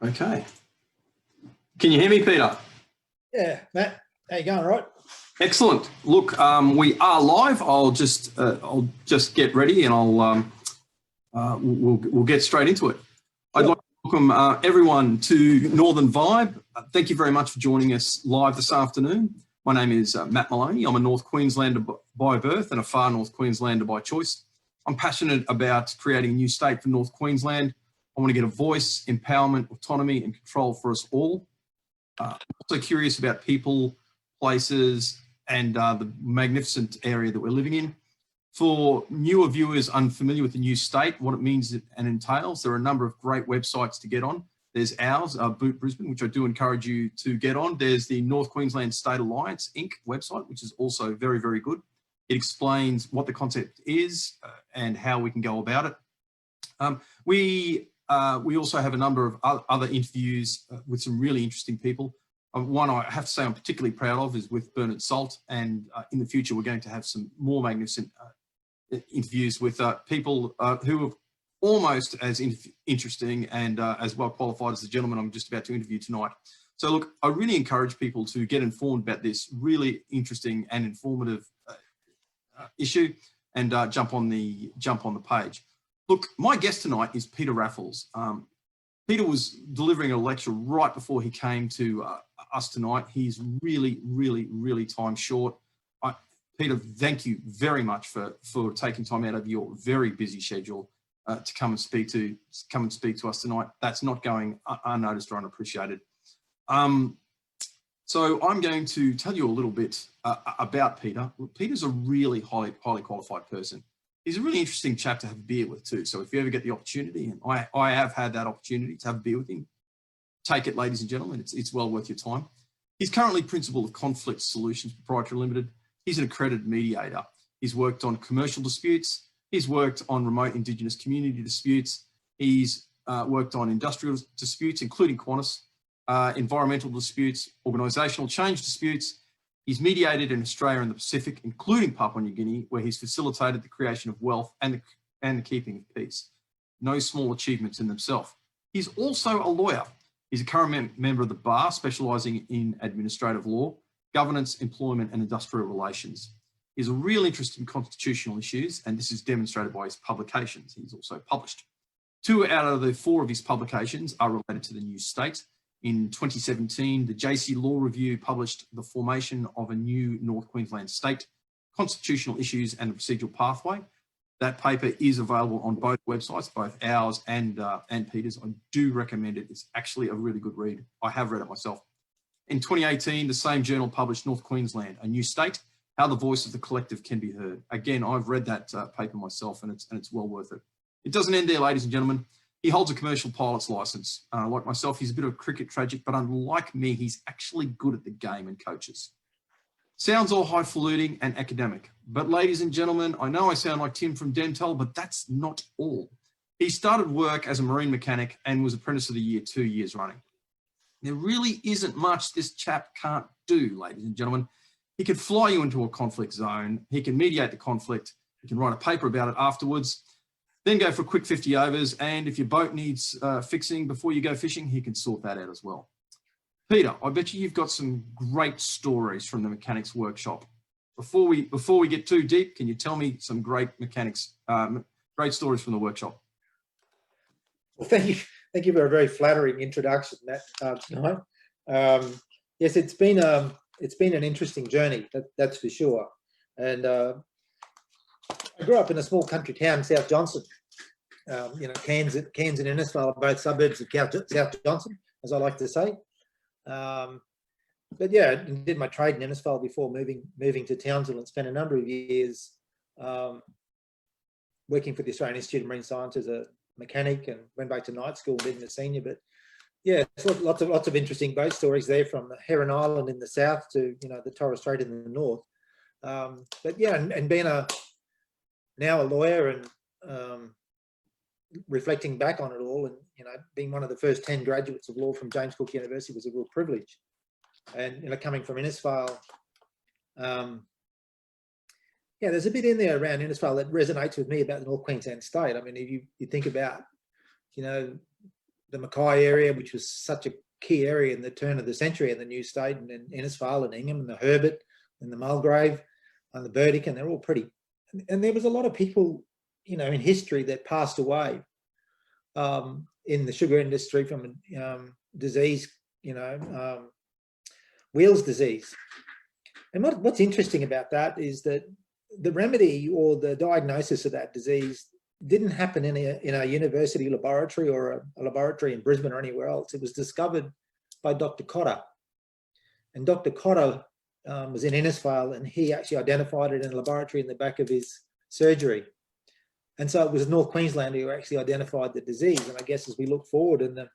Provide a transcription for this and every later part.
Okay. Can you hear me, Peter? Yeah, Matt, how you going, right? Excellent. Look, we are live. I'll just get ready, and we'll get straight into it. Sure. I'd like to welcome everyone to Northern Vibe. Thank you very much for joining us live this afternoon. My name is Matt Maloney. I'm a North Queenslander by birth and a far North Queenslander by choice. I'm passionate about creating a new state for North Queensland. I want to get a voice, empowerment, autonomy and control for us all. I'm also curious about people, places and the magnificent area that we're living in. For newer viewers unfamiliar with the new state, what it means and entails, there are a number of great websites to get on. There's ours, Boot Brisbane, which I do encourage you to get on. There's the North Queensland State Alliance Inc. website, which is also very, very good. It explains what the concept is and how we can go about it. We also have a number of other interviews with some really interesting people. One I have to say I'm particularly proud of is with Bernard Salt, and in the future we're going to have some more magnificent interviews with people who are almost as interesting and as well qualified as the gentleman I'm just about to interview tonight. So look, I really encourage people to get informed about this really interesting and informative issue and jump on the page. Look, my guest tonight is Peter Raffles. Peter was delivering a lecture right before he came to us tonight. He's really time short. Peter, thank you very much for taking time out of your very busy schedule to come and speak to us tonight. That's not going unnoticed or unappreciated. So I'm going to tell you a little bit about Peter. Peter's a really highly qualified person. He's a really interesting chap to have a beer with too. So if you ever get the opportunity, and I have had that opportunity to have a beer with him, take it, ladies and gentlemen. It's well worth your time. He's currently principal of Conflict Solutions Proprietary Limited. He's an accredited mediator. He's worked on commercial disputes. He's worked on remote Indigenous community disputes. He's worked on industrial disputes, including Qantas, environmental disputes, organisational change disputes. He's mediated in Australia and the Pacific, including Papua New Guinea, where he's facilitated the creation of wealth and the keeping of peace. No small achievements in themselves. He's also a lawyer. He's a current member of the bar, specialising in administrative law, governance, employment and industrial relations. He has a real interest in constitutional issues, and this is demonstrated by his publications. He's also published. 2 out of the 4 of his publications are related to the new state. In 2017, the JC Law Review published The Formation of a New North Queensland State, Constitutional Issues and the Procedural Pathway. That paper is available on both websites, both ours and Peter's. I do recommend it. It's actually a really good read. I have read it myself. In 2018, the same journal published North Queensland, a New State, How the Voice of the Collective Can Be Heard. Again, I've read that paper myself, and it's well worth it. It doesn't end there, ladies and gentlemen. He holds a commercial pilot's license. Like myself, he's a bit of a cricket tragic, but unlike me, he's actually good at the game and coaches. Sounds all highfalutin and academic, but ladies and gentlemen, I know I sound like Tim from Dental, but that's not all. He started work as a marine mechanic and was Apprentice of the Year 2 years running. There really isn't much this chap can't do, ladies and gentlemen. He can fly you into a conflict zone. He can mediate the conflict. He can write a paper about it afterwards. Then go for a quick 50 overs, and if your boat needs fixing before you go fishing, he can sort that out as well. Peter, I bet you've got some great stories from the mechanics workshop. Before we get too deep, can you tell me some great great stories from the workshop? Well, thank you for a very flattering introduction, Matt. Tonight. Yes, it's been an interesting journey, that's for sure. And I grew up in a small country town, South Johnson. Cairns and Innisfail are both suburbs of South Johnson, as I like to say. But yeah, I did my trade in Innisfail before moving to Townsville, and spent a number of years working for the Australian Institute of Marine Science as a mechanic, and went back to night school being a senior. But yeah, lots of interesting boat stories there, from the Heron Island in the south to the Torres Strait in the north. But yeah, and being now a lawyer and reflecting back on it all, and being one of the first 10 graduates of law from James Cook University was a real privilege. And coming from Innisfail, yeah, there's a bit in there around Innisfail that resonates with me about the North Queensland state. I mean, if you think about, the Mackay area, which was such a key area in the turn of the century in the new state, and in Innisfail and Ingham and the Herbert and the Mulgrave and the Burdekin, they're all pretty. And there was a lot of people, you know, in history that passed away in the sugar industry from disease, you know, Wheels disease. And what's interesting about that is that the remedy or the diagnosis of that disease didn't happen in a university laboratory or a laboratory in Brisbane or anywhere else. It was discovered by Dr. Cotter. And Dr. Cotter was in Innisfail, and he actually identified it in a laboratory in the back of his surgery. And so it was North Queensland who actually identified the disease. And I guess as we look forward in the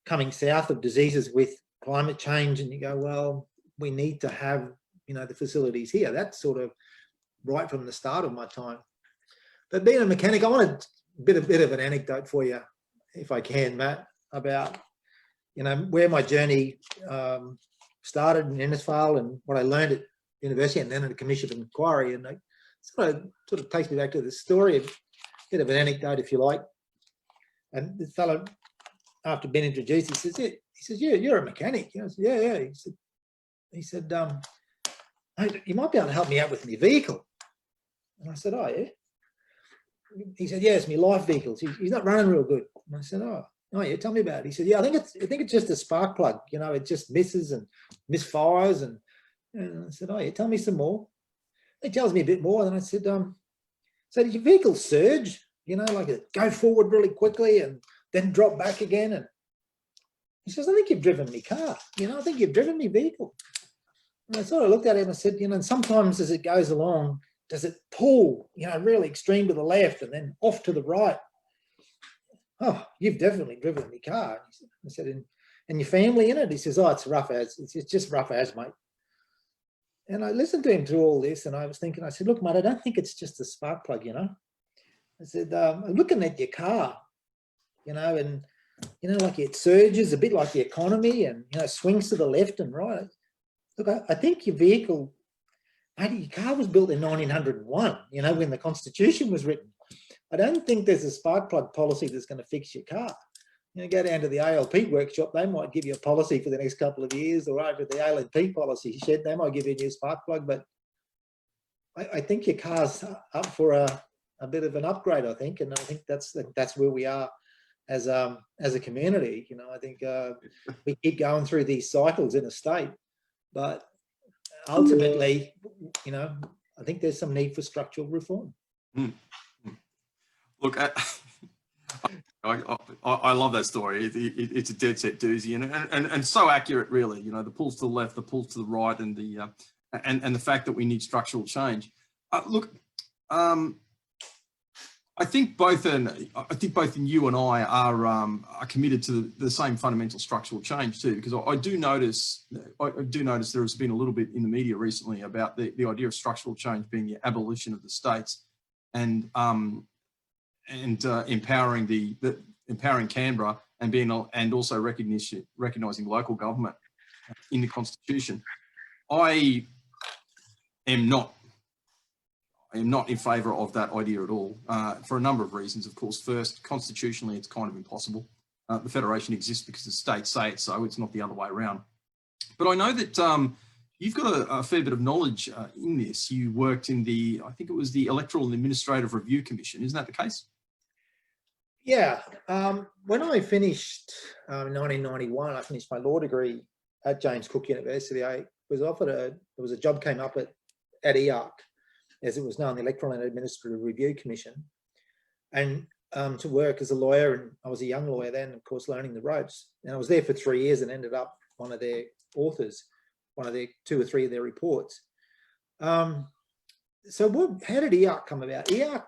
coming south of diseases with climate change, and you go, well, we need to have, you know, the facilities here. That's sort of right from the start of my time. But being a mechanic, I want a bit of an anecdote for you, if I can, Matt, about, you know, where my journey started in Innisfail and what I learned at university, and then at a commission of inquiry. And it sort of takes me back to the story, a bit of an anecdote, if you like. And the fellow, after being introduced, he says, yeah, you're a mechanic. I said, yeah. He said, hey, you might be able to help me out with my vehicle. And I said, oh, yeah. He said, yeah, it's my life vehicles. He's not running real good. And I said, oh, yeah, tell me about it. He said, yeah, I think it's just a spark plug. You know, it just misses and misfires. And I said, oh, yeah, tell me some more. He tells me a bit more. And I said, so did your vehicle surge? You know, like it go forward really quickly and then drop back again? And he says, I think you've driven my car. You know, I think you've driven my vehicle. And I sort of looked at him and I said, you know, and sometimes as it goes along, does it pull, you know, really extreme to the left and then off to the right? Oh, you've definitely driven my car. I said, and your family in it? He says, oh, it's rough as, it's just rough as, mate. And I listened to him through all this, and I was thinking, I said, look, mate, I don't think it's just a spark plug, you know. I said, I'm looking at your car, you know, and, you know, like it surges a bit like the economy and, you know, swings to the left and right. Look, I think your vehicle, mate, your car was built in 1901, you know, when the Constitution was written. I don't think there's a spark plug policy that's going to fix your car. You know, go down to the ALP workshop, they might give you a policy for the next couple of years, or over the ALP policy shed, they might give you a new spark plug. But I think your car's up for a bit of an upgrade, I think. And I think that's where we are as a community. You know, I think we keep going through these cycles in a state, but ultimately, you know, I think there's some need for structural reform. Mm. Look, I love that story. It's a dead set doozy, and so accurate, really. You know, the pulls to the left, the pulls to the right, and the fact that we need structural change. Look, I think both you and I are committed to the same fundamental structural change too, because I do notice there has been a little bit in the media recently about the idea of structural change being the abolition of the states and empowering Canberra and also recognising local government in the Constitution. I am not in favour of that idea at all, for a number of reasons. Of course, first, constitutionally, it's kind of impossible. The Federation exists because the states say it so. It's not the other way around. But I know that you've got a fair bit of knowledge in this. You worked in I think it was the Electoral and Administrative Review Commission. Isn't that the case? Yeah. When I finished in 1991, I finished my law degree at James Cook University. I was offered there was a job came up at EARC, as it was known, the Electoral and Administrative Review Commission, and to work as a lawyer. And I was a young lawyer then, of course, learning the ropes. And I was there for 3 years and ended up one of their authors, one of their 2 or 3 of their reports. So how did EARC come about? EARC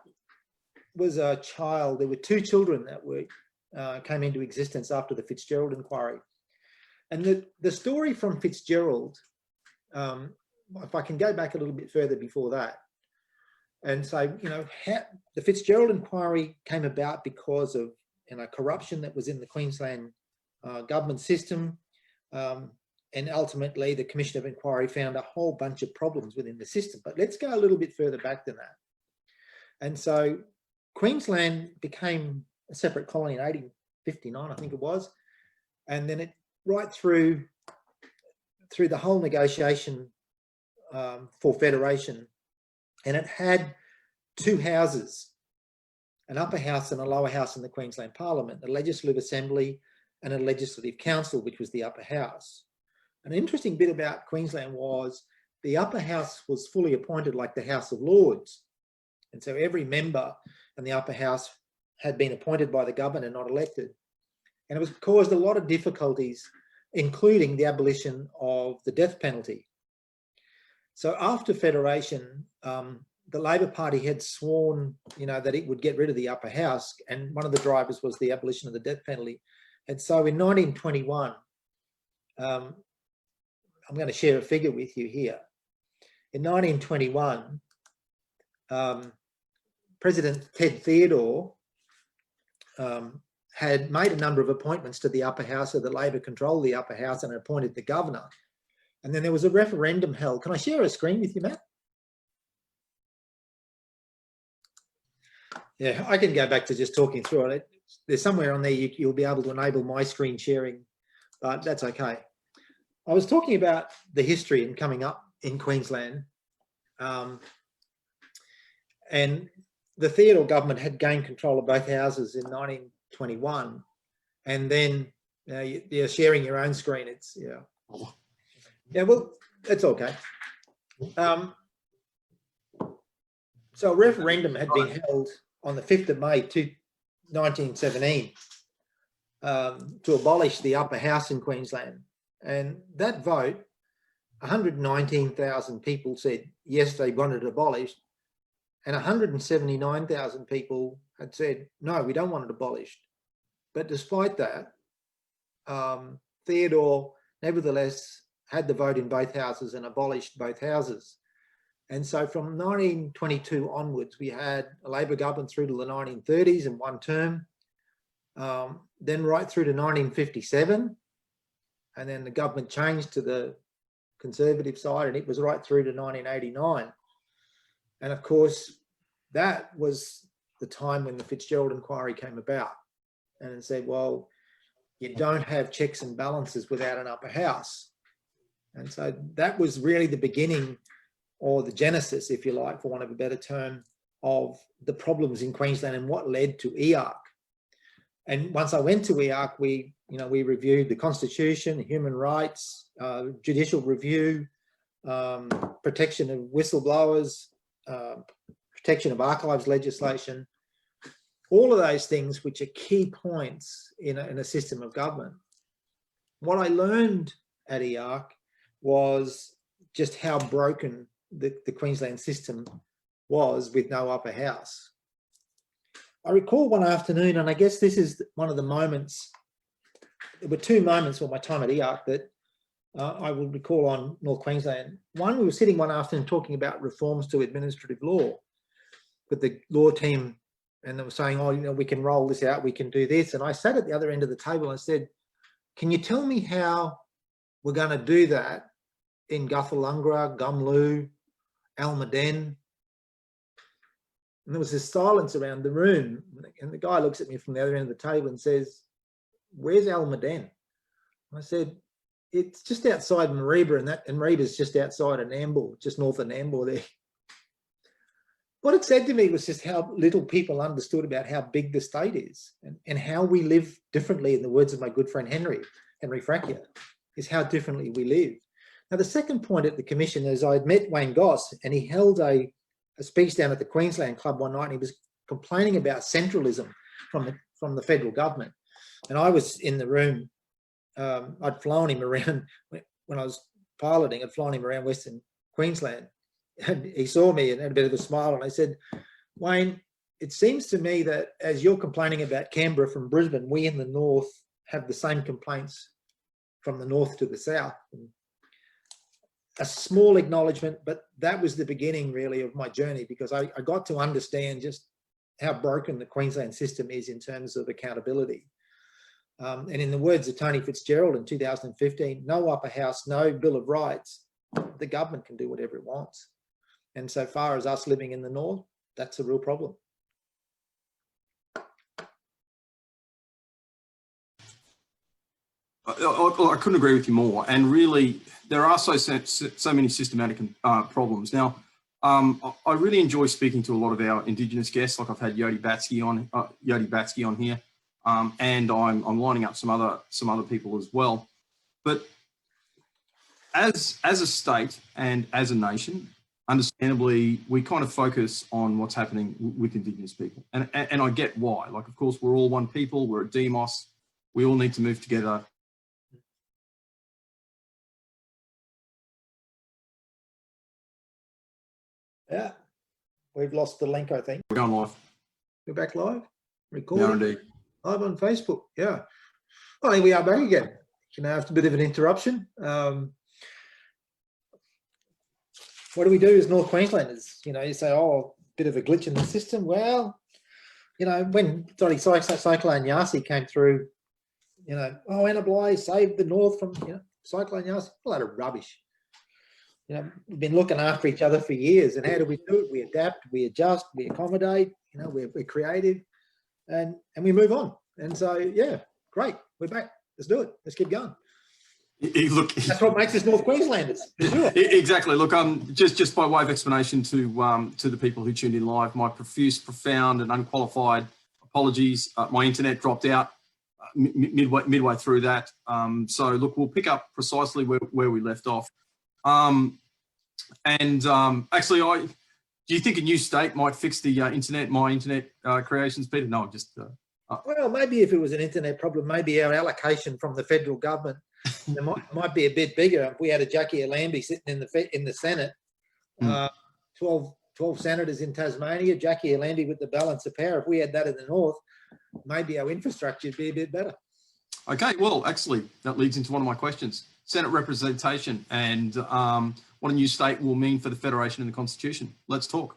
was a child. There were 2 children that came into existence after the Fitzgerald inquiry. And the story from Fitzgerald, if I can go back a little bit further before that, and so, you know, the Fitzgerald inquiry came about because of, you know, corruption that was in the Queensland government system. And ultimately, the Commission of Inquiry found a whole bunch of problems within the system. But let's go a little bit further back than that. And so Queensland became a separate colony in 59, I think it was. And then it right through the whole negotiation for federation. And it had two houses, an upper house and a lower house in the Queensland Parliament, a Legislative Assembly and a Legislative Council, which was the upper house. An interesting bit about Queensland was the upper house was fully appointed like the House of Lords. And so every member in the upper house had been appointed by the government and not elected. And it was caused a lot of difficulties, including the abolition of the death penalty. So after federation, the Labor Party had sworn, that it would get rid of the upper house, and one of the drivers was the abolition of the death penalty. And so in 1921, I'm going to share a figure with you here. In 1921, President Ted Theodore had made a number of appointments to the upper house, so the Labor controlled the upper house and appointed the governor. And then there was a referendum held. Can I share a screen with you, Matt? Yeah, I can go back to just talking through it. There's somewhere on there you'll be able to enable my screen sharing, but that's okay. I was talking about the history and coming up in Queensland, and the Theodore government had gained control of both houses in 1921, and then you're sharing your own screen. It's well, it's okay. So a referendum had been held on the 5th of May 1917 to abolish the upper house in Queensland. And that vote, 119,000 people said yes, they wanted it abolished, and 179,000 people had said no, we don't want it abolished. But despite that, Theodore nevertheless had the vote in both houses and abolished both houses. And so from 1922 onwards, we had a Labor government through to the 1930s in one term, then right through to 1957. And then the government changed to the Conservative side, and it was right through to 1989. And of course, that was the time when the Fitzgerald inquiry came about, and it said, well, you don't have checks and balances without an upper house. And so that was really the beginning, or the genesis, if you like, for want of a better term, of the problems in Queensland and what led to EARC. And once I went to EARC, we reviewed the Constitution, human rights, judicial review, protection of whistleblowers, protection of archives legislation, all of those things which are key points in a system of government. What I learned at EARC was just how broken the Queensland system was with no upper house. I recall one afternoon, and I guess this is one of the moments, there were two moments for my time at EARC that I will recall on North Queensland. One, we were sitting one afternoon talking about reforms to administrative law with the law team, and they were saying, oh, we can roll this out, we can do this. And I sat at the other end of the table and I said, can you tell me how we're going to do that in Guthalungra, Gumloo, Almaden? And there was this silence around the room, and the guy looks at me from the other end of the table and says, where's Almaden? I said, it's just outside Mareeba, and Mareeba's just outside of Nambour, just north of Nambour there. What it said to me was just how little people understood about how big the state is, and how we live differently, in the words of my good friend Henry Fracker, is how differently we live. Now, the second point at the commission is I'd met Wayne Goss, and he held a speech down at the Queensland Club one night, and he was complaining about centralism from the federal government. And I was in the room. I'd flown him around when I was piloting. I'd flown him around Western Queensland, and he saw me and had a bit of a smile. And I said, Wayne, it seems to me that as you're complaining about Canberra from Brisbane, we in the north have the same complaints from the north to the south. And a small acknowledgement, but that was the beginning really of my journey, because I got to understand just how broken the Queensland system is in terms of accountability. And in the words of Tony Fitzgerald in 2015, no upper house, no Bill of Rights, the government can do whatever it wants. And so far as us living in the north, that's a real problem. I couldn't agree with you more. And really, there are so many systematic problems. Now, I really enjoy speaking to a lot of our Indigenous guests. Like I've had Yodi Batsky on here, and I'm lining up some other people as well. But as a state and as a nation, understandably, we kind of focus on what's happening with Indigenous people, and I get why. Like, of course, we're all one people. We're a demos. We all need to move together. Yeah, we've lost the link, I think. We're going live. We're back live, recording. No, indeed. Live on Facebook. Yeah. Well, here we are back again. After a bit of an interruption. What do we do as North Queenslanders? You say, oh, a bit of a glitch in the system. Well, when Cyclone Yasi came through, oh, Annably saved the North from Cyclone Yasi. A lot of rubbish. We've been looking after each other for years, and how do we do it? We adapt, we adjust, we accommodate. We're creative, and we move on. And so, yeah, great, we're back. Let's do it. Let's keep going. Look, that's what makes us North Queenslanders. Exactly. Look, just by way of explanation to the people who tuned in live, my profuse, profound, and unqualified apologies. My internet dropped out midway through that. So look, we'll pick up precisely where we left off. Actually, do you think a new state might fix the my internet creations, Peter? No, just. Well, maybe if it was an internet problem, maybe our allocation from the federal government might be a bit bigger. If we had a Jackie Lambie sitting in the Senate, 12 senators in Tasmania, Jackie Lambie with the balance of power. If we had that in the North, maybe our infrastructure would be a bit better. Okay, well, actually, that leads into one of my questions. Senate representation and what a new state will mean for the Federation and the Constitution. Let's talk.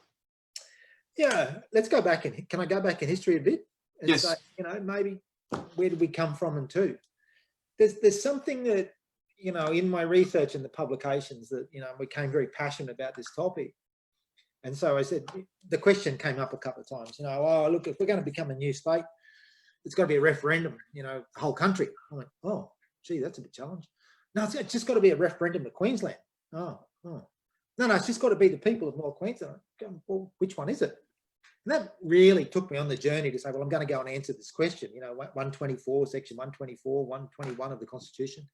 Yeah, let's go back. Can I go back in history a bit? And yes. Say, maybe where did we come from and to? There's something that, in my research and the publications that, became very passionate about this topic. And so I said, the question came up a couple of times, oh, look, if we're going to become a new state, it's got to be a referendum, the whole country. I'm like, oh, gee, that's a bit challenging. No, it's just got to be a referendum of Queensland. Oh. No, it's just got to be the people of North Queensland. Well, which one is it? And that really took me on the journey to say, well, I'm going to go and answer this question. 124, section 124, 121 of the Constitution,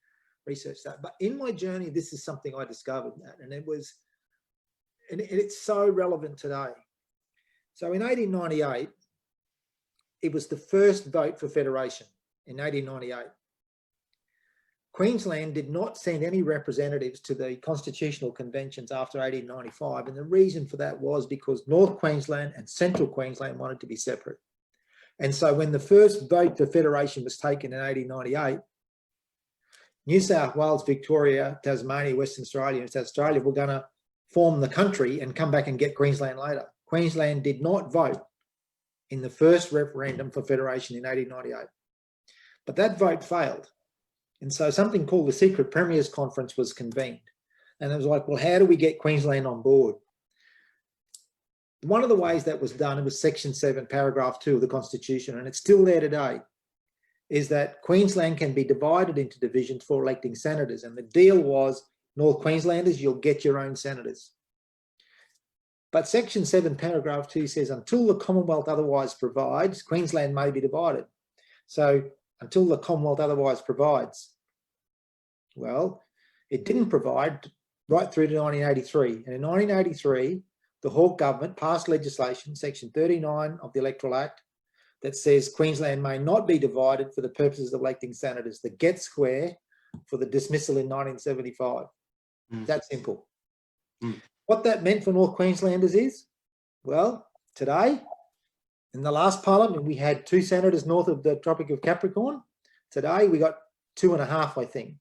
research that. But in my journey, this is something I discovered, and it's so relevant today. So in 1898, it was the first vote for federation in 1898. Queensland did not send any representatives to the constitutional conventions after 1895. And the reason for that was because North Queensland and Central Queensland wanted to be separate. And so when the first vote for federation was taken in 1898, New South Wales, Victoria, Tasmania, Western Australia, and South Australia were going to form the country and come back and get Queensland later. Queensland did not vote in the first referendum for federation in 1898. But that vote failed. And so something called the Secret Premiers Conference was convened. And it was like, well, how do we get Queensland on board? One of the ways that was done, it was Section 7, Paragraph 2 of the Constitution, and it's still there today, is that Queensland can be divided into divisions for electing senators. And the deal was, North Queenslanders, you'll get your own senators. But Section 7, Paragraph 2 says, until the Commonwealth otherwise provides, Queensland may be divided. So until the Commonwealth otherwise provides. Well, it didn't provide right through to 1983. And in 1983, the Hawke government passed legislation, Section 39 of the Electoral Act, that says Queensland may not be divided for the purposes of electing senators. The get square for the dismissal in 1975. That simple. What that meant for North Queenslanders is, well, today, in the last parliament, we had 2 senators north of the Tropic of Capricorn. Today, we got 2.5, I think.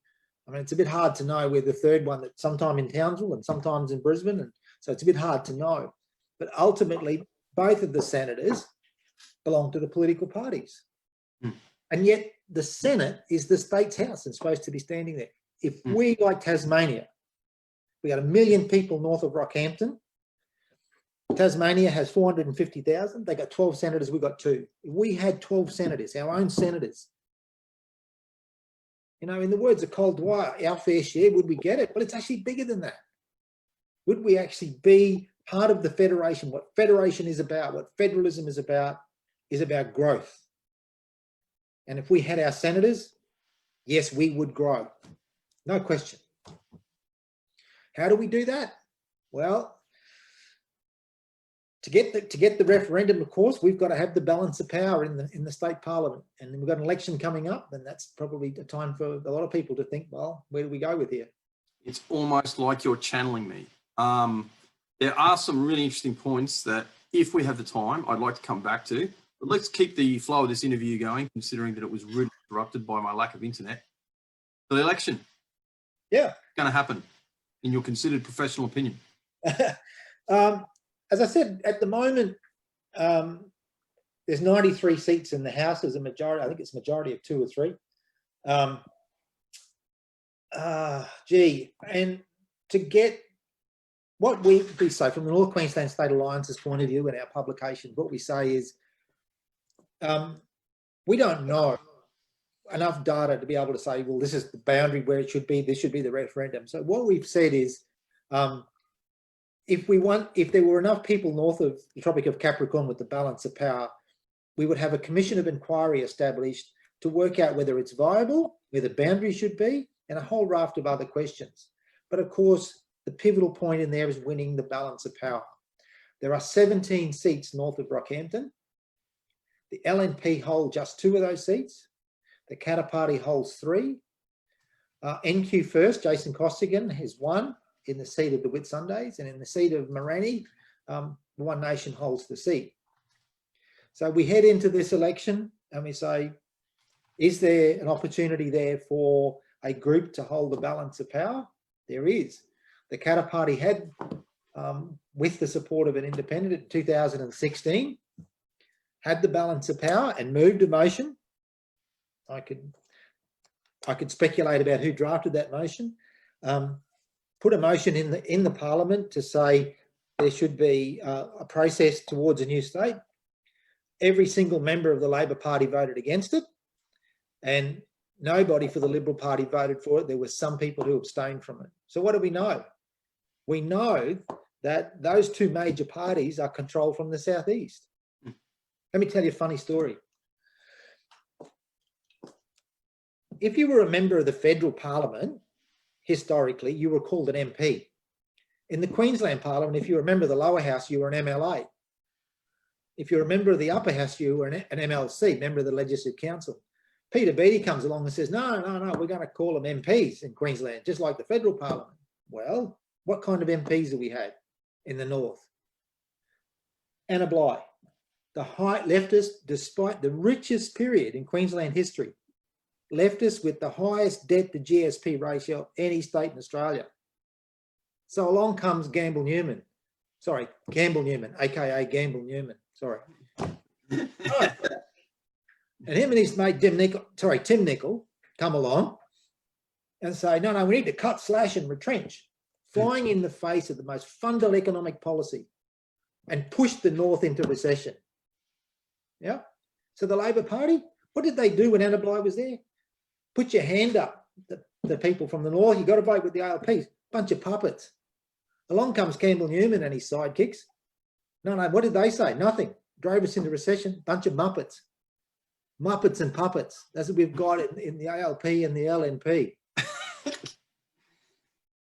I mean, it's a bit hard to know where the third one, that sometime in Townsville and sometimes in Brisbane. And so it's a bit hard to know. But ultimately, both of the senators belong to the political parties. And yet the Senate is the state's house and supposed to be standing there. If we, like Tasmania, we got 1 million people north of Rockhampton. Tasmania has 450,000. They got 12 senators. We got 2. If we had 12 senators, our own senators, You know, in the words of Cold Dwyer, our fair share, would we get it? But it's actually bigger than that. Would we actually be part of the federation? What federation is about, what federalism is about growth. And if we had our senators, yes, we would grow. No question. How do we do that? Well, to get the referendum, of course, we've got to have the balance of power in the state parliament. And then we've got an election coming up, and that's probably a time for a lot of people to think, well, where do we go with here? It's almost like you're channeling me. There are some really interesting points that, if we have the time, I'd like to come back to. But let's keep the flow of this interview going, considering that it was really interrupted by my lack of internet. The election. Yeah. Going to happen, in your considered professional opinion. As I said, at the moment, there's 93 seats in the House as a majority. I think it's a majority of 2 or 3. And to get what we say from the North Queensland State Alliance's point of view in our publication, what we say is we don't know enough data to be able to say, well, this is the boundary where it should be, this should be the referendum. So what we've said is, if there were enough people north of the Tropic of Capricorn with the balance of power, we would have a commission of inquiry established to work out whether it's viable, where the boundary should be, and a whole raft of other questions. But of course, the pivotal point in there is winning the balance of power. There are 17 seats north of Rockhampton. The LNP hold just 2 of those seats. The Katter Party holds 3. NQ First, Jason Costigan, has 1 in the seat of the Whitsundays, and in the seat of Morani, One Nation holds the seat. So we head into this election and we say, is there an opportunity there for a group to hold the balance of power? There is. The Katter Party had, with the support of an independent in 2016, had the balance of power and moved a motion. I could speculate about who drafted that motion. Put a motion in the parliament to say there should be a process towards a new state. Every single member of the Labor Party voted against it, and nobody for the Liberal Party voted for it. There were some people who abstained from it. So what do we know? We know that those 2 major parties are controlled from the southeast. Let me tell you a funny story. If you were a member of the federal parliament, historically, you were called an MP. In the Queensland Parliament, if you were a member of the lower house, you were an MLA. If you're a member of the upper house, you were an MLC, member of the Legislative Council. Peter Beattie comes along and says, no, we're going to call them MPs in Queensland, just like the federal parliament. Well, what kind of MPs do we have in the north? Anna Bligh, the high leftist, despite the richest period in Queensland history, leftist with the highest debt to GSP ratio of any state in Australia. So along comes Gamble Newman, aka Gamble Newman. Sorry. Right. And him and his mate Tim Nicol come along and say, no, we need to cut, slash and retrench, flying in the face of the most fundamental economic policy and push the north into recession. Yeah. So the Labor Party, what did they do when Anna Bligh was there? Put your hand up, the people from the north, you've got to vote with the ALPs, bunch of puppets. Along comes Campbell Newman and his sidekicks. No, what did they say? Nothing. Drove us into recession, bunch of muppets. Muppets and puppets. That's what we've got in the ALP and the LNP.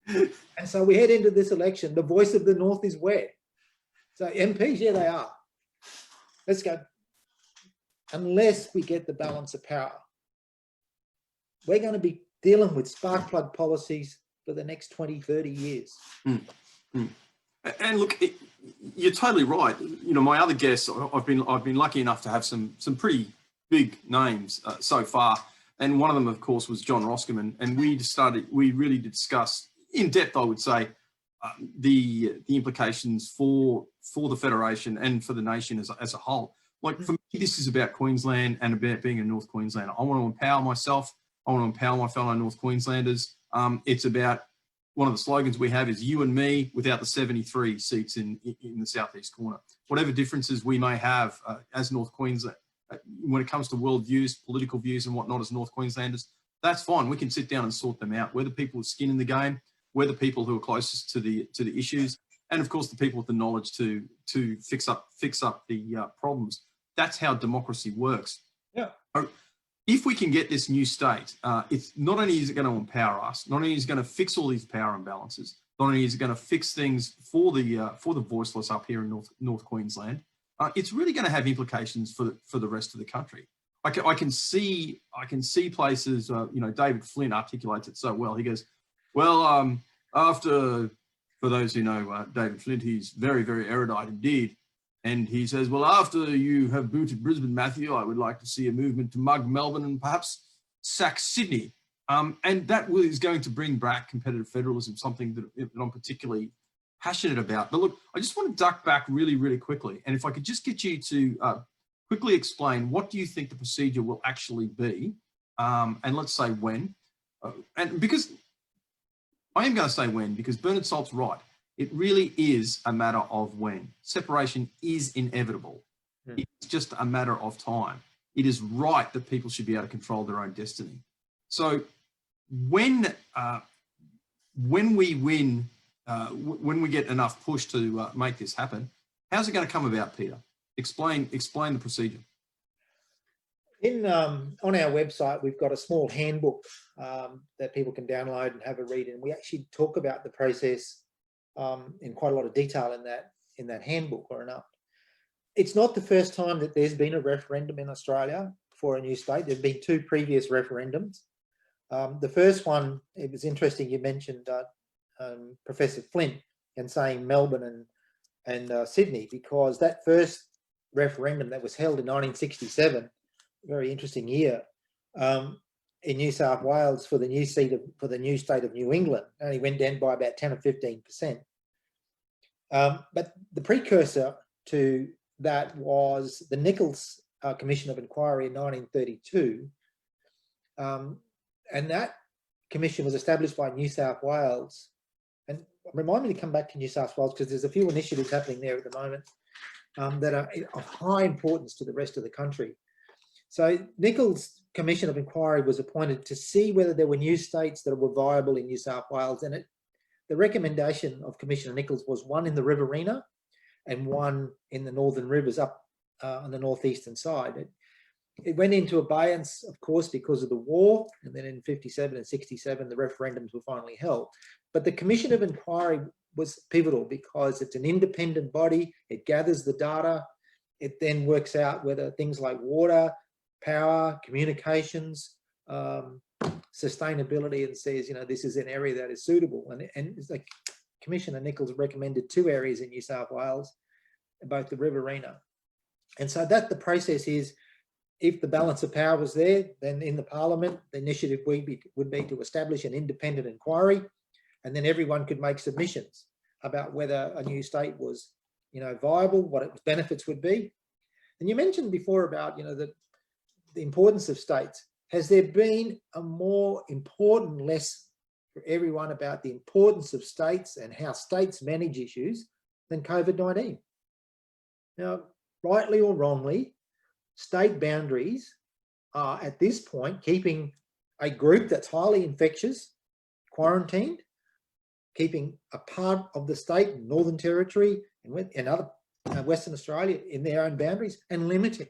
And so we head into this election. The voice of the north is where? So MPs, yeah, they are. Let's go. Unless we get the balance of power, we're going to be dealing with spark plug policies for the next 20, 30 years. And look, you're totally right. You know, my other guests, I've been lucky enough to have some pretty big names so far, and one of them, of course, was John Roscoe, and we really did discuss in depth, I would say, the implications for the federation and for the nation as a whole. Like, for me, this is about Queensland and about being a North Queenslander. I want to empower myself. I want to empower my fellow North Queenslanders. It's about, one of the slogans we have is you and me without the 73 seats in the southeast corner. Whatever differences we may have as North Queensland, when it comes to world views, political views and whatnot as North Queenslanders, that's fine. We can sit down and sort them out. We're the people with skin in the game. We're the people who are closest to the issues, and of course the people with the knowledge to fix up the problems. That's how democracy works. Yeah. If we can get this new state, it's not only is it going to empower us, not only is it going to fix all these power imbalances, not only is it going to fix things for the voiceless up here in North Queensland, it's really going to have implications for the rest of the country. I can see places. David Flint articulates it so well. He goes, well, for those who know David Flint, he's very, very erudite indeed. And he says, well, after you have booted Brisbane, Matthew, I would like to see a movement to mug Melbourne and perhaps sack Sydney. And that is going to bring back competitive federalism, something that I'm particularly passionate about. But look, I just want to duck back really, really quickly. And if I could just get you to quickly explain, what do you think the procedure will actually be? And let's say when. And because I am going to say when, because Bernard Salt's right. It really is a matter of when. Separation is inevitable. It's just a matter of time. It is right that people should be able to control their own destiny. So when we win, when we get enough push to make this happen, how's it going to come about, Peter? Explain the procedure. On our website, we've got a small handbook that people can download and have a read, and we actually talk about the process in quite a lot of detail in that handbook. It's not the first time that there's been a referendum in Australia for a new state. There've been 2 previous referendums. The first one, it was interesting. You mentioned Professor Flint and saying Melbourne and Sydney, because that first referendum that was held in 1967, very interesting year, in New South Wales for the new state of New England, only went down by about 10 or 15%. But the precursor to that was the Nichols Commission of Inquiry in 1932. And that commission was established by New South Wales. And remind me to come back to New South Wales, because there's a few initiatives happening there at the moment that are of high importance to the rest of the country. So Nichols Commission of Inquiry was appointed to see whether there were new states that were viable in New South Wales. And the recommendation of Commissioner Nichols was one in the Riverina and one in the Northern Rivers up on the northeastern side. It went into abeyance, of course, because of the war. And then in 57 and 67, the referendums were finally held. But the Commission of Inquiry was pivotal because it's an independent body. It gathers the data. It then works out whether things like water, power, communications, sustainability, and says, this is an area that is suitable. And it's like Commissioner Nichols recommended 2 areas in New South Wales, both the Riverina. And so that the process is, if the balance of power was there, then in the Parliament, the initiative would be to establish an independent inquiry, and then everyone could make submissions about whether a new state was, viable, what its benefits would be. And you mentioned before about, the importance of states. Has there been a more important lesson for everyone about the importance of states and how states manage issues than COVID-19? Now, rightly or wrongly, state boundaries are at this point keeping a group that's highly infectious quarantined, keeping a part of the state, Northern Territory and other Western Australia in their own boundaries, and limiting.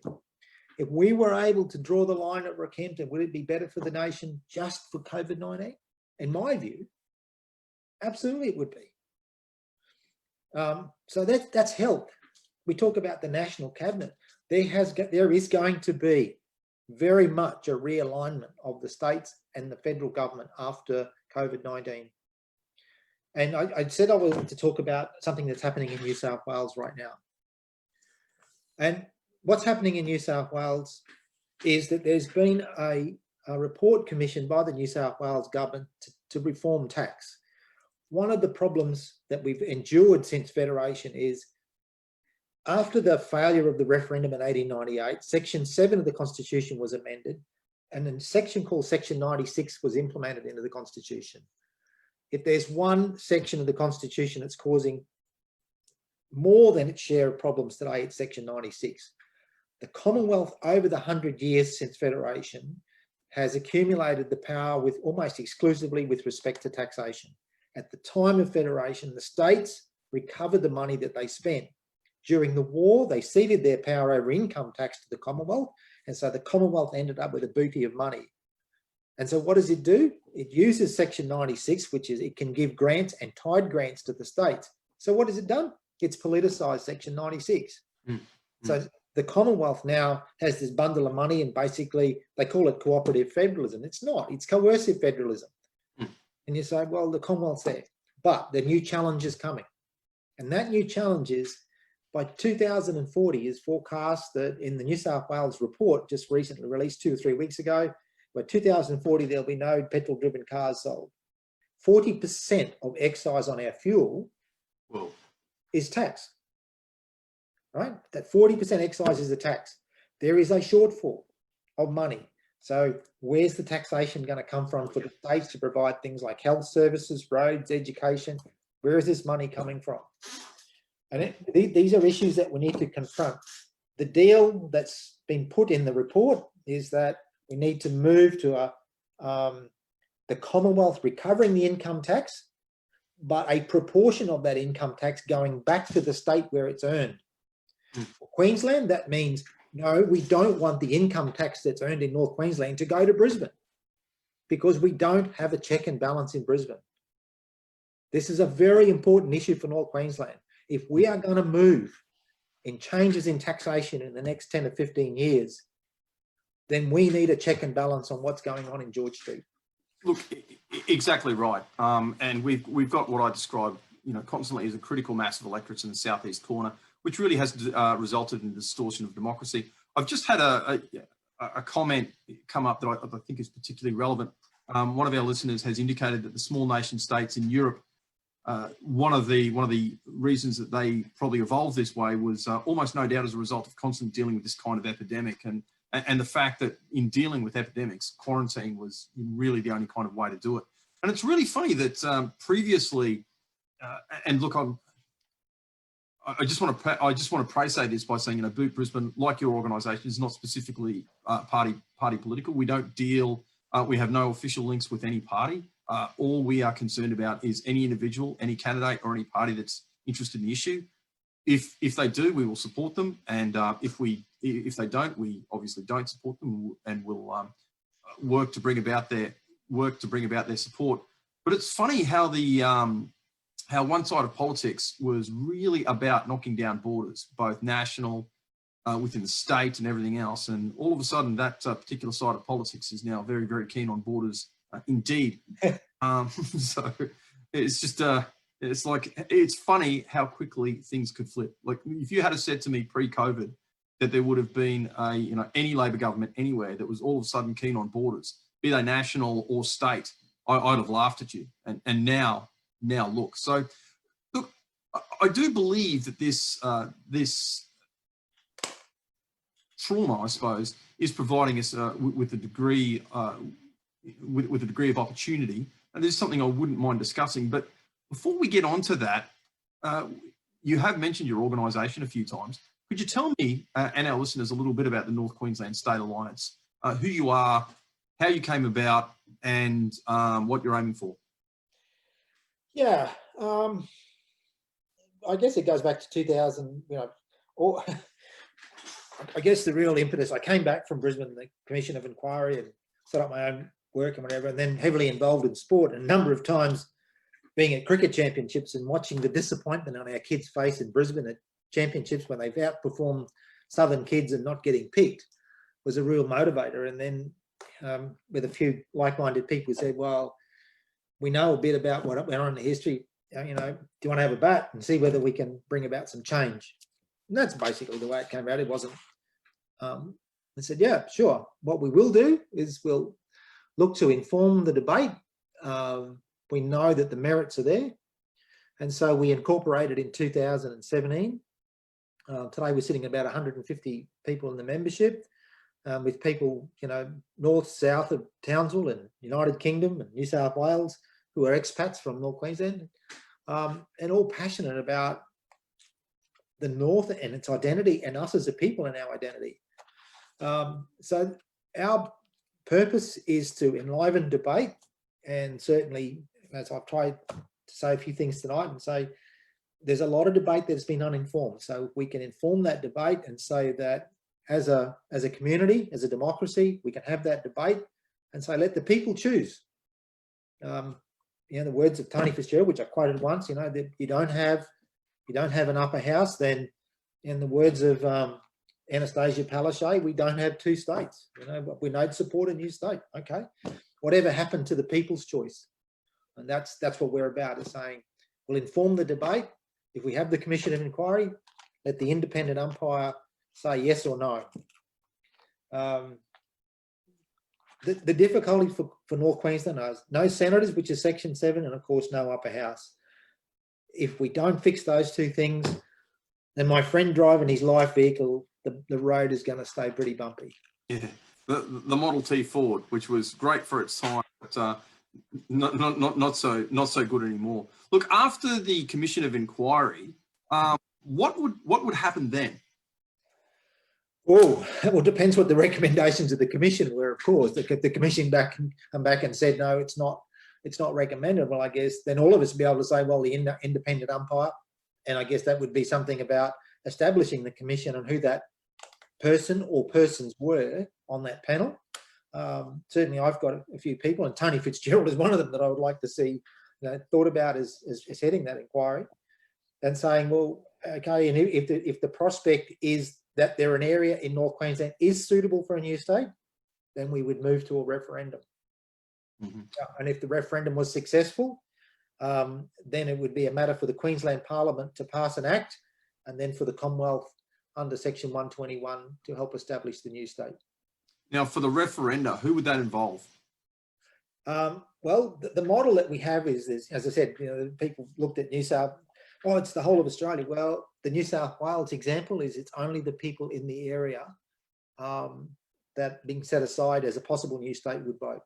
If we were able to draw the line at Rockhampton, would it be better for the nation just for COVID-19? In my view, absolutely it would be. So that's helped. We talk about the National Cabinet. There is going to be very much a realignment of the states and the federal government after COVID-19. And I said I wanted to talk about something that's happening in New South Wales right now. And what's happening in New South Wales is that there's been a report commissioned by the New South Wales government to reform tax. One of the problems that we've endured since Federation is, after the failure of the referendum in 1898, Section 7 of the Constitution was amended, and a section called Section 96 was implemented into the Constitution. If there's one section of the Constitution that's causing more than its share of problems today, it's Section 96. The Commonwealth, over the 100 years since Federation, has accumulated the power with almost exclusively with respect to taxation. At the time of federation, the states recovered the money that they spent. During the war, they ceded their power over income tax to the Commonwealth, and so the Commonwealth ended up with a booty of money. And so what does it do? It uses Section 96, which is it can give grants and tied grants to the states. So what has it done? It's politicised Section 96. So the Commonwealth now has this bundle of money, and basically they call it cooperative federalism. It's not, it's coercive federalism. And you say, well, the Commonwealth's there, but the new challenge is coming. And that new challenge is by 2040 is forecast that in the New South Wales report just recently released 2 or 3 weeks ago, by 2040, there'll be no petrol-driven cars sold. 40% of excise on our fuel is tax, right? That 40% excise is a tax. There is a shortfall of money. So where's the taxation going to come from for the states to provide things like health services, roads, education? Where is this money coming from? And these are issues that we need to confront. The deal that's been put in the report is that we need to move to the Commonwealth recovering the income tax, but a proportion of that income tax going back to the state where it's earned. For Queensland, that means, no, we don't want the income tax that's earned in North Queensland to go to Brisbane, because we don't have a check and balance in Brisbane. This is a very important issue for North Queensland. If we are going to move in changes in taxation in the next 10 or 15 years, then we need a check and balance on what's going on in George Street. Look, exactly right. And we've got what I describe, constantly as a critical mass of electorates in the southeast corner, which really has resulted in the distortion of democracy. I've just had a comment come up that I think is particularly relevant. One of our listeners has indicated that the small nation states in Europe, one of the reasons that they probably evolved this way was almost no doubt as a result of constantly dealing with this kind of epidemic, and the fact that in dealing with epidemics, quarantine was really the only kind of way to do it. And it's really funny that previously, and look, I just want to say this by saying, Boot Brisbane, like your organisation, is not specifically party political. We don't deal. We have no official links with any party. All we are concerned about is any individual, any candidate, or any party that's interested in the issue. If they do, we will support them, and if they don't, we obviously don't support them, and we'll work to bring about their support. But it's funny how how one side of politics was really about knocking down borders, both national, within the state, and everything else, and all of a sudden that particular side of politics is now very, very keen on borders. Indeed. So it's just it's funny how quickly things could flip. Like, if you had said to me pre-COVID that there would have been any Labor government anywhere that was all of a sudden keen on borders, be they national or state, I'd have laughed at you. And now look. So look, I do believe that this trauma, I suppose, is providing us with a degree with a degree of opportunity, and this is something I wouldn't mind discussing. But before we get on to that, you have mentioned your organisation a few times. Could you tell me and our listeners a little bit about the North Queensland State Alliance, who you are, how you came about, and what you're aiming for? Yeah, I guess it goes back to 2000, or I guess the real impetus, I came back from Brisbane, the Commission of Inquiry, and set up my own work and whatever, and then heavily involved in sport, and a number of times being at cricket championships and watching the disappointment on our kids' face in Brisbane at championships when they've outperformed southern kids and not getting picked was a real motivator. And then with a few like-minded people said, well, we know a bit about what went on in the history, do you want to have a bat and see whether we can bring about some change? And that's basically the way it came about. It wasn't, I said, yeah, sure. What we will do is we'll look to inform the debate. We know that the merits are there. And so we incorporated in 2017. Today we're sitting at about 150 people in the membership, with people, north, south of Townsville and United Kingdom and New South Wales, who are expats from North Queensland, and all passionate about the North and its identity, and us as a people and our identity. So our purpose is to enliven debate, and certainly, as I've tried to say a few things tonight, and say there's a lot of debate that's been uninformed. So if we can inform that debate and say that as a community, as a democracy, we can have that debate and say, let the people choose. You know, the words of Tony Fitzgerald, which I quoted once, you know, that you don't have an upper house, then in the words of Anastasia Palaszczuk, we don't have two states. You know, but we don't support a new state. Okay, whatever happened to the people's choice? And that's what we're about, is saying we'll inform the debate. If we have the commission of inquiry, let the independent umpire say yes or no. The difficulty for North Queensland is no senators, which is Section 7, and of course no upper house. If we don't fix those two things, then my friend driving his life vehicle, the road is going to stay pretty bumpy. Yeah, the Model T Ford, which was great for its time, but not so good anymore. Look, after the commission of inquiry, what would happen then? Oh, well, depends what the recommendations of the commission were. Of course, the commission come back and said no, it's not recommended. Well, I guess then all of us would be able to say, well, the independent umpire, and I guess that would be something about establishing the commission and who that person or persons were on that panel. Certainly, I've got a few people, and Tony Fitzgerald is one of them that I would like to see, you know, thought about as heading that inquiry, and saying, well, okay, and if the prospect is that there an area in North Queensland is suitable for a new state, then we would move to a referendum. Mm-hmm. And if the referendum was successful, then it would be a matter for the Queensland Parliament to pass an act, and then for the Commonwealth under Section 121 to help establish the new state. Now, for the referenda, who would that involve? Well, the model that we have is, as I said, you know, people looked at New South, oh, it's the whole of Australia. Well, the New South Wales example is it's only the people in the area that being set aside as a possible new state would vote.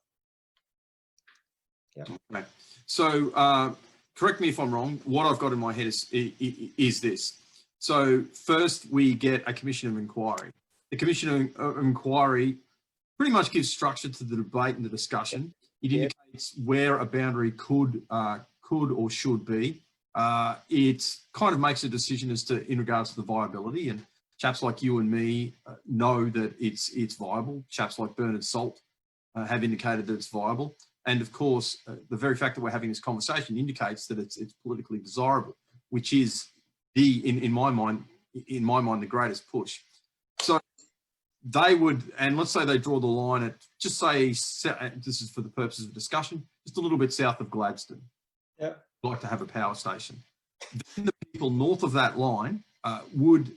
Yeah. Okay. So correct me if I'm wrong. What I've got in my head is this. So first we get a commission of inquiry. The commission of inquiry pretty much gives structure to the debate and the discussion. It indicates where a boundary could or should be. It kind of makes a decision as to in regards to the viability, and chaps like you and me know that it's viable. Chaps like Bernard Salt have indicated that it's viable, and of course the very fact that we're having this conversation indicates that it's politically desirable, which is in my mind the greatest push. So they would, and let's say they draw the line at, just say, this is for the purposes of discussion, just a little bit south of Gladstone. Yeah. Like to have a power station. Then the people north of that line would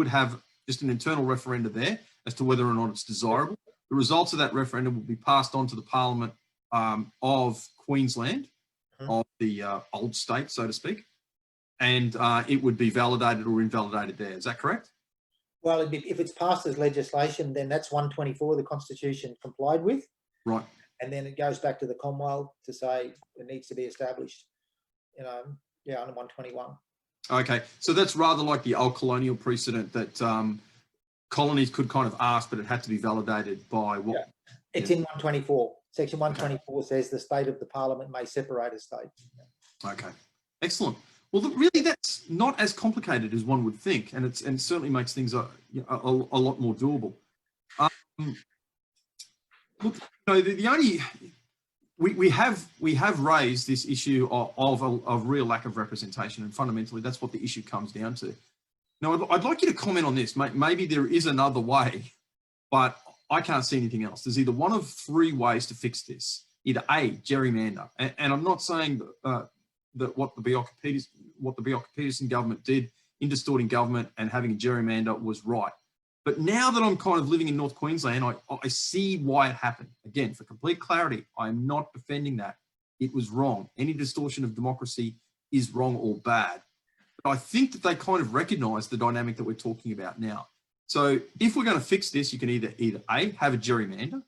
have just an internal referenda there as to whether or not it's desirable. The results of that referendum will be passed on to the Parliament of Queensland, of the old state, so to speak, and it would be validated or invalidated there. Is that correct? Well, if it's passed as legislation, then that's 124 the Constitution complied with. Right. And then it goes back to the Commonwealth to say it needs to be established, you know, yeah, under 121. Okay, so that's rather like the old colonial precedent that colonies could kind of ask, but it had to be validated by what? Yeah. It's in 124. Section 124 says the state of the Parliament may separate a state. Okay, excellent. Well, really, that's not as complicated as one would think, and it certainly makes things a lot more doable. Look, you know, the only we have raised this issue of real lack of representation, and fundamentally that's what the issue comes down to. Now, I'd like you to comment on this. Maybe there is another way, but I can't see anything else. There's either one of three ways to fix this. Either A, gerrymander, and I'm not saying that what the Bjelke-Petersen government did in distorting government and having a gerrymander was right. But now that I'm kind of living in North Queensland, I see why it happened. Again, for complete clarity, I'm not defending that. It was wrong. Any distortion of democracy is wrong or bad. But I think that they kind of recognise the dynamic that we're talking about now. So if we're going to fix this, you can either A, have a gerrymander,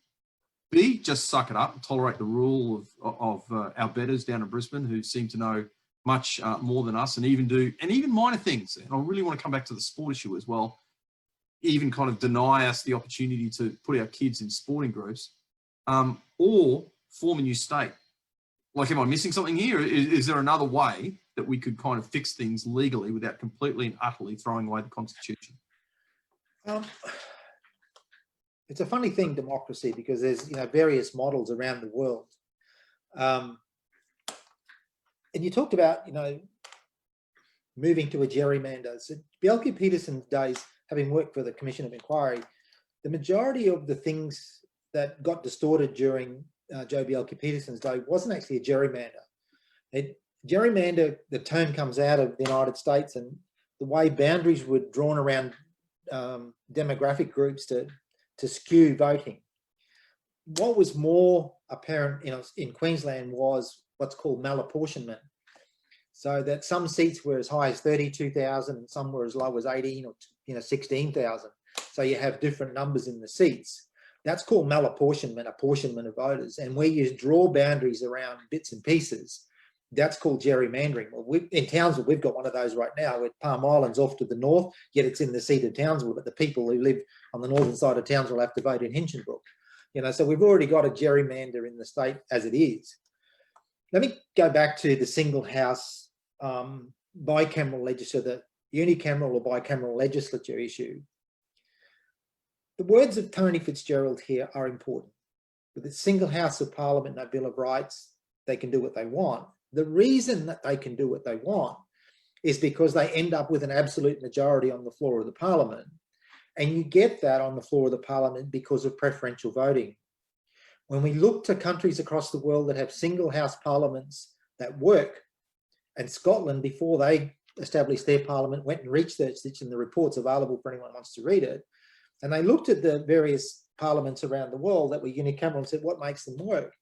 B, just suck it up and tolerate the rule of our betters down in Brisbane who seem to know much more than us and even minor things. And I really want to come back to the sport issue as well. Even kind of deny us the opportunity to put our kids in sporting groups. or form a new state. Like, am I missing something here? Is there another way that we could kind of fix things legally without completely and utterly throwing away the Constitution? It's a funny thing, democracy, because there's various models around the world. And you talked about moving to a gerrymander. So Bjelke-Petersen's days, having worked for the Commission of Inquiry, the majority of the things that got distorted during Joh Bjelke-Petersen's day wasn't actually a gerrymander. Gerrymander, the term comes out of the United States, and the way boundaries were drawn around demographic groups to skew voting. What was more apparent in Queensland was what's called malapportionment. So that some seats were as high as 32,000 and some were as low as 18 or 16,000. So you have different numbers in the seats. That's called malapportionment, apportionment of voters. And where you draw boundaries around bits and pieces, that's called gerrymandering. Well, in Townsville, we've got one of those right now, where Palm Island's off to the north, yet it's in the seat of Townsville, but the people who live on the northern side of Townsville have to vote in Hinchinbrook. So we've already got a gerrymander in the state as it is. Let me go back to the single house bicameral legislature, the unicameral or bicameral legislature issue. The words of Tony Fitzgerald here are important. With the single house of parliament, no Bill of Rights, they can do what they want. The reason that they can do what they want is because they end up with an absolute majority on the floor of the parliament. And you get that on the floor of the parliament because of preferential voting. When we look to countries across the world that have single house parliaments that work, and Scotland, before they established their parliament, went and researched it, and the report's available for anyone who wants to read it. And they looked at the various parliaments around the world that were unicameral and said, what makes them work?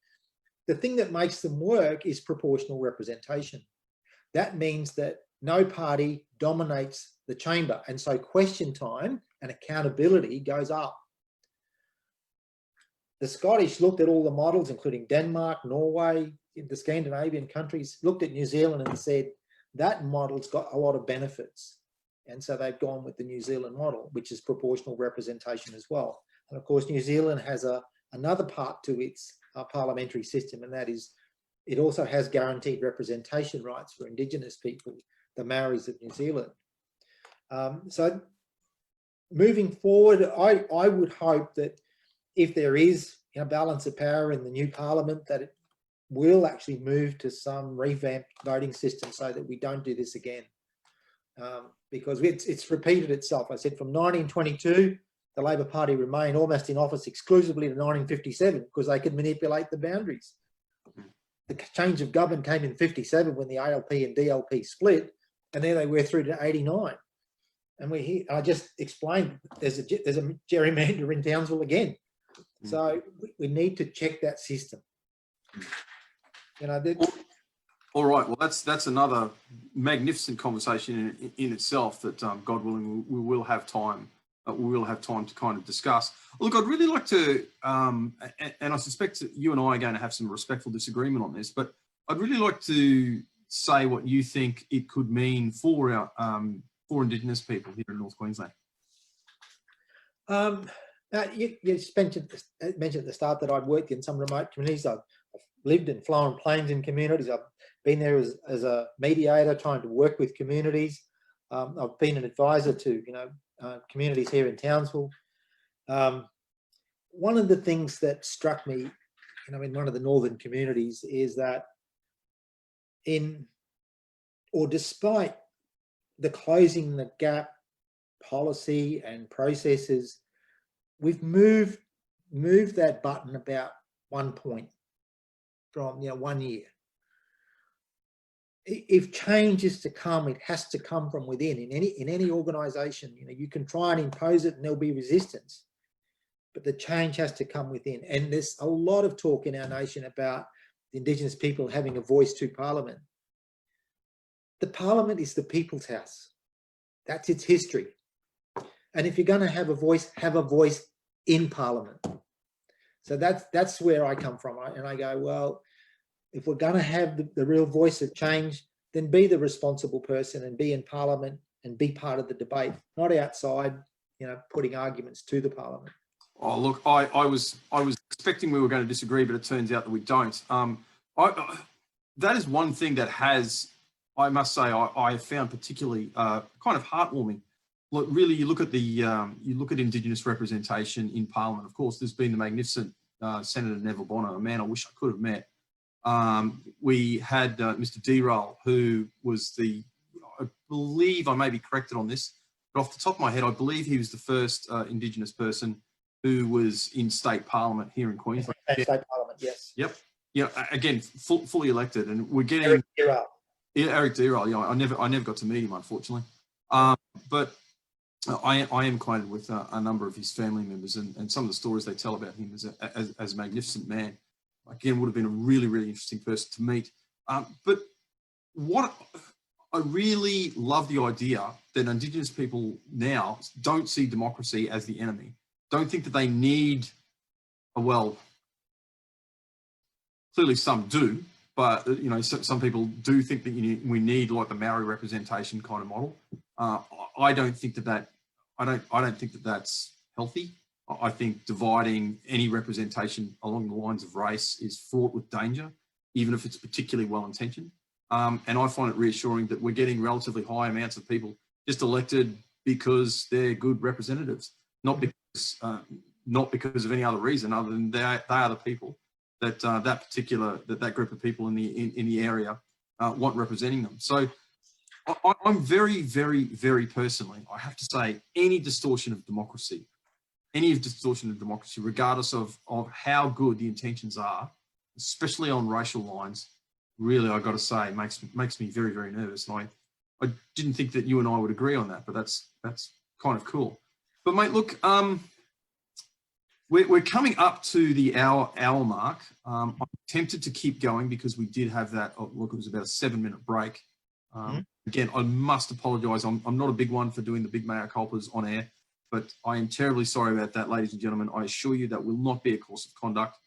The thing that makes them work is proportional representation. That means that no party dominates the chamber. And so question time and accountability goes up. The Scottish looked at all the models, including Denmark, Norway, the Scandinavian countries, looked at New Zealand and said, that model's got a lot of benefits. And so they've gone with the New Zealand model, which is proportional representation as well. And of course, New Zealand has another part to its parliamentary system, and that is it also has guaranteed representation rights for Indigenous people, the Maoris of New Zealand. So moving forward, I would hope that if there is a balance of power in the new parliament, that it will actually move to some revamped voting system so that we don't do this again. Because it's repeated itself. I said from 1922, the Labor Party remained almost in office exclusively to 1957 because they could manipulate the boundaries. The change of government came in 57 when the ALP and DLP split, and there they were through to 89. And I just explained there's a gerrymander in Townsville again. So we need to check that system. All right. Well, that's another magnificent conversation in itself that, God willing, we will have time. We will have time to kind of discuss. Look, I'd really like to, and I suspect that you and I are going to have some respectful disagreement on this, but I'd really like to say what you think it could mean for our for Indigenous people here in North Queensland. You mentioned at the start that I've worked in some remote communities. I've lived and flown planes in communities. I've been there as a mediator, trying to work with communities. I've been an advisor to communities here in Townsville. One of the things that struck me, in one of the northern communities, is that despite the closing the gap policy and processes, we've moved that button about 1 point from 1 year. If change is to come, it has to come from within. In any organisation, you can try and impose it and there'll be resistance, but the change has to come within. And there's a lot of talk in our nation about the Indigenous people having a voice to Parliament. The Parliament is the people's house. That's its history. And if you're going to have a voice in Parliament. So that's where I come from. And I go, well, if we're going to have the real voice of change, then be the responsible person and be in Parliament and be part of the debate, not outside, putting arguments to the Parliament. Oh, look, I was expecting we were going to disagree, but it turns out that we don't. That is one thing that has, I must say, I have found particularly kind of heartwarming. Look, really, you look at Indigenous representation in Parliament. Of course, there's been the magnificent Senator Neville Bonner, a man I wish I could have met. We had Mr. D-Roll, who was I believe, I may be corrected on this, but off the top of my head, I believe he was the first Indigenous person who was in state Parliament here in Queensland. State Parliament, yes. Yep. Yeah. Again, fully elected, and we're getting Eric D-Roll. Yeah, Eric D-Roll. Yeah, I never got to meet him, unfortunately. But I am acquainted with a number of his family members, and some of the stories they tell about him as a magnificent man. Again, would have been a really, really interesting person to meet. But what I really love the idea that Indigenous people now don't see democracy as the enemy, don't think that they need well, clearly some do, but you know, some people do think that we need like the Maori representation kind of model. I don't think that I don't think that that's healthy. I think dividing any representation along the lines of race is fraught with danger, even if it's particularly well-intentioned. And I find it reassuring that we're getting relatively high amounts of people just elected because they're good representatives, not because of any other reason other than they are the people that that group of people in the area want representing them. So I'm very, very, very personally, I have to say, any distortion of democracy, regardless of how good the intentions are, especially on racial lines, really, I got to say, makes me very, very nervous. And I didn't think that you and I would agree on that, but that's kind of cool. But mate, look, we're coming up to the hour mark. I'm tempted to keep going because we did have that. Oh, look, it was about a 7-minute break. Again, I must apologise. I'm not a big one for doing the big mea culpas on air, but I am terribly sorry about that, ladies and gentlemen. I assure you that will not be a course of conduct.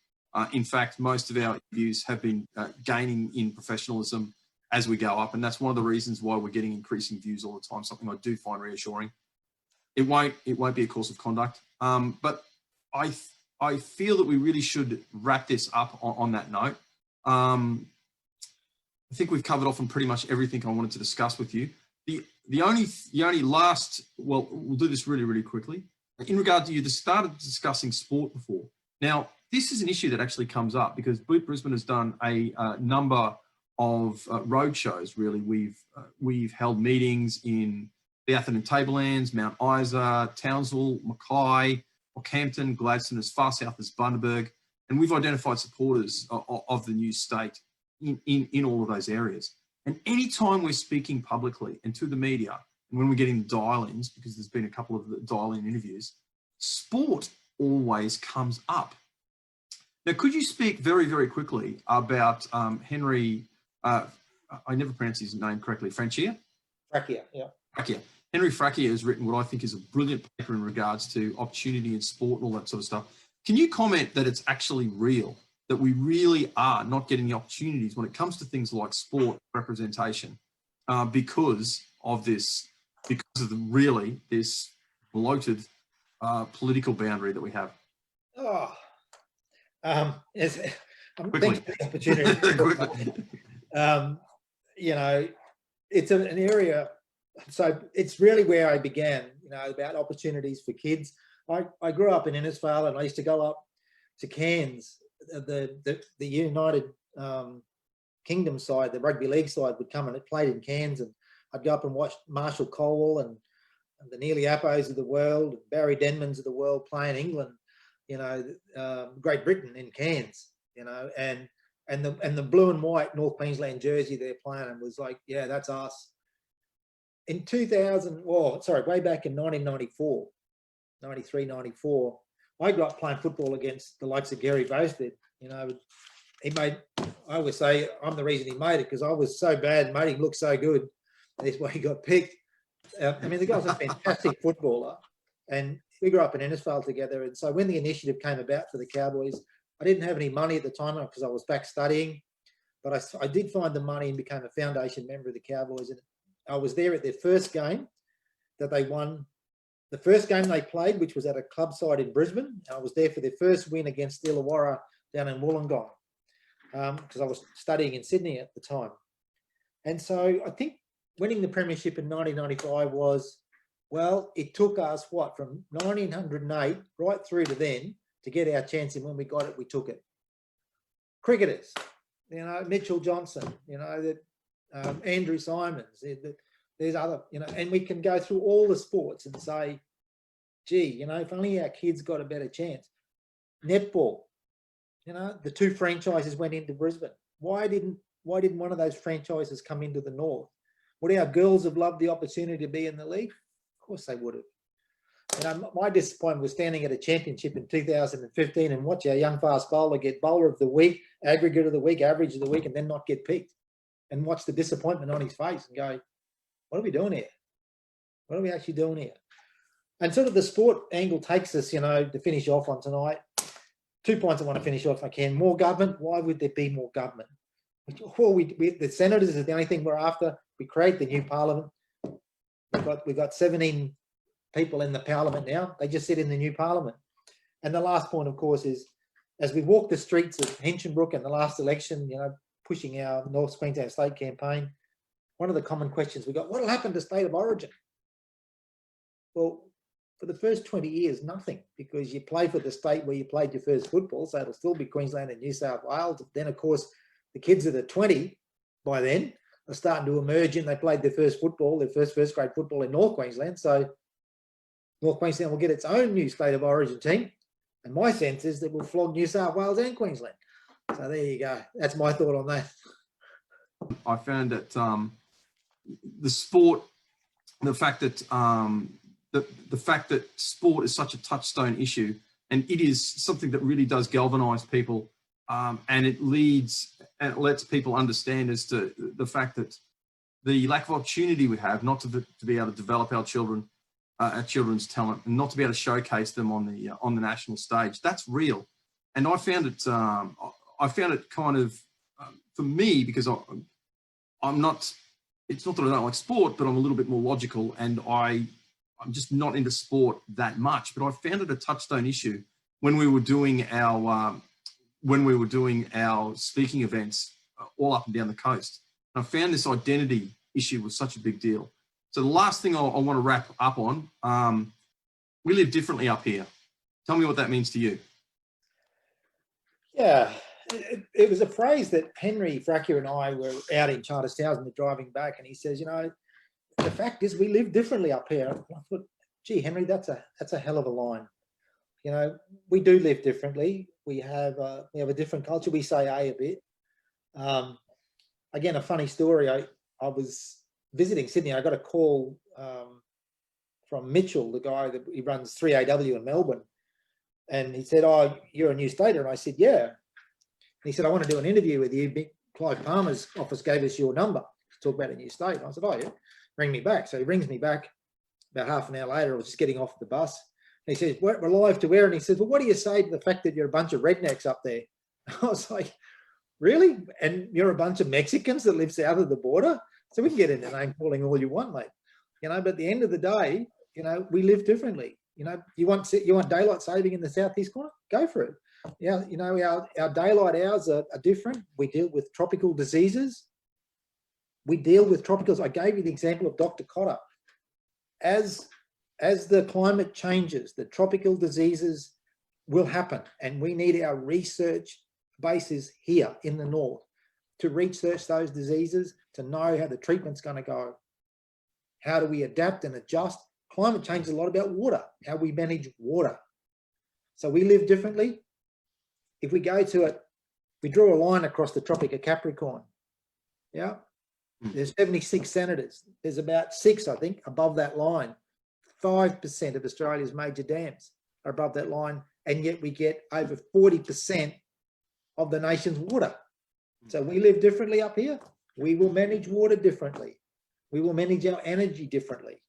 In fact, most of our views have been gaining in professionalism as we go up, and that's one of the reasons why we're getting increasing views all the time, something I do find reassuring. It won't be a course of conduct, but I feel that we really should wrap this up on that note. I think we've covered off on pretty much everything I wanted to discuss with you. The only last, well, we'll do this really, really quickly. In regard to you started discussing sport before. Now, this is an issue that actually comes up because Brisbane has done a number of road shows. Really, we've held meetings in the Atherton Tablelands, Mount Isa, Townsville, Mackay, Rockhampton, Gladstone, as far south as Bundaberg, and we've identified supporters of the new state in all of those areas. And anytime we're speaking publicly and to the media, and when we're getting dial-ins, because there's been a couple of dial-in interviews, sport always comes up. Now, could you speak very, very quickly about Henry, I never pronounce his name correctly, Fracchia? Fracchia, yeah. Fracchia. Henry Fracchia has written what I think is a brilliant paper in regards to opportunity in sport and all that sort of stuff. Can you comment that it's actually real, that we really are not getting the opportunities when it comes to things like sport representation because of this bloated political boundary that we have? Yes, thanks for the opportunity. You know, it's an area, so it's really where I began, you know, about opportunities for kids. I grew up in Innisfail, and I used to go up to Cairns. The United Kingdom side, the rugby league side, would come and it played in Cairns, and I'd go up and watch Marshall Colwell and the Neely Appos of the world, Barry Denmans of the world play in England, you know, Great Britain in Cairns, you know, and the blue and white North Queensland jersey they're playing and was like, yeah, that's us. In 2000, well, sorry, way back in 1994, 93, 94, I grew up playing football against the likes of Gary Bosted. You know, I always say I'm the reason he made it because I was so bad and made him look so good. That's why he got picked. I mean, the guy's a fantastic footballer, and we grew up in Innisfail together. And so when the initiative came about for the Cowboys, I didn't have any money at the time because I was back studying, but I did find the money and became a foundation member of the Cowboys. And I was there at their first game that they won the first game they played, which was at a club side in Brisbane, I was there for their first win against Illawarra down in Wollongong, because I was studying in Sydney at the time. And so I think winning the premiership in 1995 was, well, it took us, what, from 1908 right through to then to get our chance, and when we got it, we took it. Cricketers, you know, Mitchell Johnson, you know, Andrew Simons, there's other, you know, and we can go through all the sports and say, gee, you know, if only our kids got a better chance. Netball, you know, the 2 franchises went into Brisbane. Why didn't one of those franchises come into the North? Would our girls have loved the opportunity to be in the league? Of course they would have. You know, my disappointment was standing at a championship in 2015 and watch our young fast bowler get bowler of the week, aggregate of the week, average of the week, and then not get picked, and watch the disappointment on his face and go, what are we doing here? What are we actually doing here? And sort of the sport angle takes us, you know, to finish off on tonight. 2 points I want to finish off if I can. More government. Why would there be more government? Well, the senators is the only thing we're after. We create the new parliament. We've got 17 people in the parliament now. They just sit in the new parliament. And the last point, of course, is as we walk the streets of Hinchinbrook in the last election, you know, pushing our North Queensland state campaign, one of the common questions we got, what will happen to state of origin? Well, for the first 20 years, nothing, because you play for the state where you played your first football, so it'll still be Queensland and New South Wales. Then, of course, the kids that are 20 by then are starting to emerge, and they played their first football, their first grade football in North Queensland. So North Queensland will get its own new state of origin team. And my sense is that we'll flog New South Wales and Queensland. So there you go. That's my thought on that. I found that the sport, the fact that the fact that sport is such a touchstone issue, and it is something that really does galvanise people, and it leads and it lets people understand as to the fact that the lack of opportunity we have not to be able to develop our children's talent, and not to be able to showcase them on the national stage. That's real, and I found it kind of for me, because I'm not. It's not that I don't like sport, but I'm a little bit more logical, and I'm just not into sport that much. But I found it a touchstone issue when we were doing our speaking events all up and down the coast. And I found this identity issue was such a big deal. So the last thing I want to wrap up on, we live differently up here. Tell me what that means to you. Yeah, it was a phrase that Henry Fracker and I were out in Charterstown and we're driving back, and he says, you know, the fact is we live differently up here. I thought, gee, Henry, that's a hell of a line. You know, we do live differently. We have a different culture. We say a bit. Again, a funny story. I was visiting Sydney. I got a call from Mitchell, the guy that he runs 3AW in Melbourne, and he said, "Oh, you're a new stater," and I said, "Yeah." And he said, "I want to do an interview with you. Clive Palmer's office gave us your number to talk about a new state." And I said, "Oh yeah, ring me back." So he rings me back. About half an hour later, I was just getting off the bus. And he says, "We're live to air." And he says, "Well, what do you say to the fact that you're a bunch of rednecks up there?" I was like, "Really? And you're a bunch of Mexicans that live south of the border?" So we can get into name calling all you want, mate. You know, but at the end of the day, you know, we live differently. You know, you want daylight saving in the southeast corner? Go for it. Yeah, you know, our daylight hours are different. We deal with tropical diseases. We deal with tropicals. I gave you the example of Dr. Cotter. As the climate changes, the tropical diseases will happen, and we need our research bases here in the north to research those diseases, to know how the treatment's going to go. How do we adapt and adjust? Climate change is a lot about water, how we manage water. So we live differently. If we go to it, we draw a line across the Tropic of Capricorn. Yeah, there's 76 senators. There's about 6, I think, above that line. 5% of Australia's major dams are above that line, and yet we get over 40% of the nation's water. So we live differently up here. We will manage water differently. We will manage our energy differently.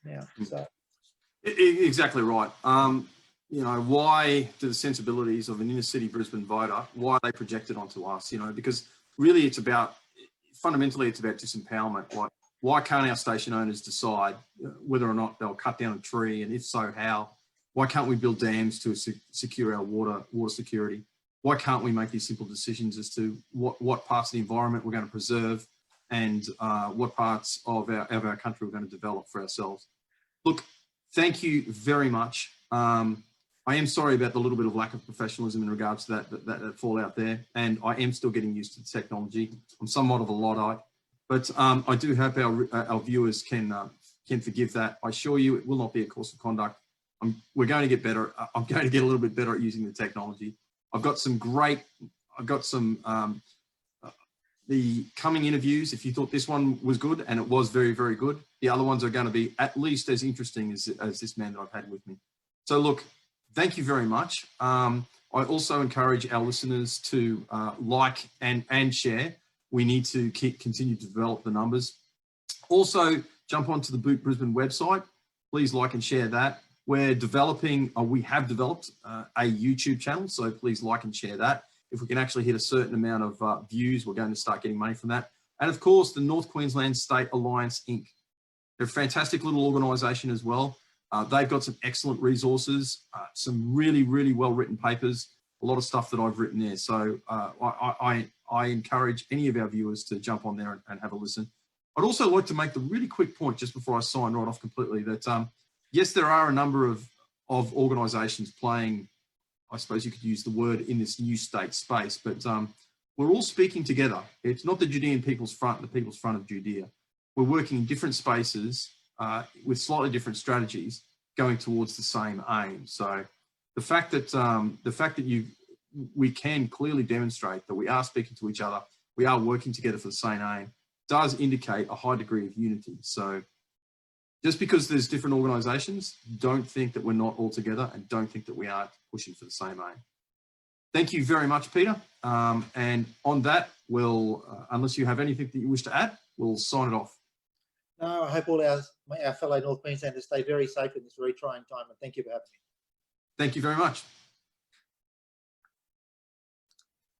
Yeah, so Exactly right. You know, why do the sensibilities of an inner city Brisbane voter, why are they projected onto us? You know, because really fundamentally it's about disempowerment. Like why can't our station owners decide whether or not they'll cut down a tree, and if so, how? Why can't we build dams to secure our water security? Why can't we make these simple decisions as to what parts of the environment we're going to preserve and what parts of our country we're going to develop for ourselves? Look, thank you very much. I am sorry about the little bit of lack of professionalism in regards to that fallout there, and I am still getting used to the technology. I'm somewhat of a Luddite, but I do hope our viewers can forgive that. I assure you, it will not be a course of conduct. We're going to get better. I'm going to get a little bit better at using the technology. I've got some the coming interviews. If you thought this one was good, and it was very, very good, the other ones are going to be at least as interesting as this man that I've had with me. So look, thank you very much. I also encourage our listeners to like and share. We need to continue to develop the numbers. Also, jump onto the Boot Brisbane website. Please like and share that. We're developing, we have developed a YouTube channel, so please like and share that. If we can actually hit a certain amount of views, we're going to start getting money from that. And of course, the North Queensland State Alliance, Inc. They're a fantastic little organisation as well. They've got some excellent resources, some really, really well-written papers, a lot of stuff that I've written there. So I encourage any of our viewers to jump on there and have a listen. I'd also like to make the really quick point, just before I sign right off completely, that yes, there are a number of organisations playing, I suppose you could use the word, in this new state space, but we're all speaking together. It's not the Judean People's Front, the People's Front of Judea. We're working in different spaces with slightly different strategies going towards the same aim. So the fact that we can clearly demonstrate that we are speaking to each other, we are working together for the same aim, does indicate a high degree of unity. So just because there's different organisations, don't think that we're not all together, and don't think that we aren't pushing for the same aim. Thank you very much, Peter. And on that, we'll, unless you have anything that you wish to add, we'll sign it off. No, I hope all our fellow North Queenslanders stay very safe in this very trying time, and thank you for having me. Thank you very much.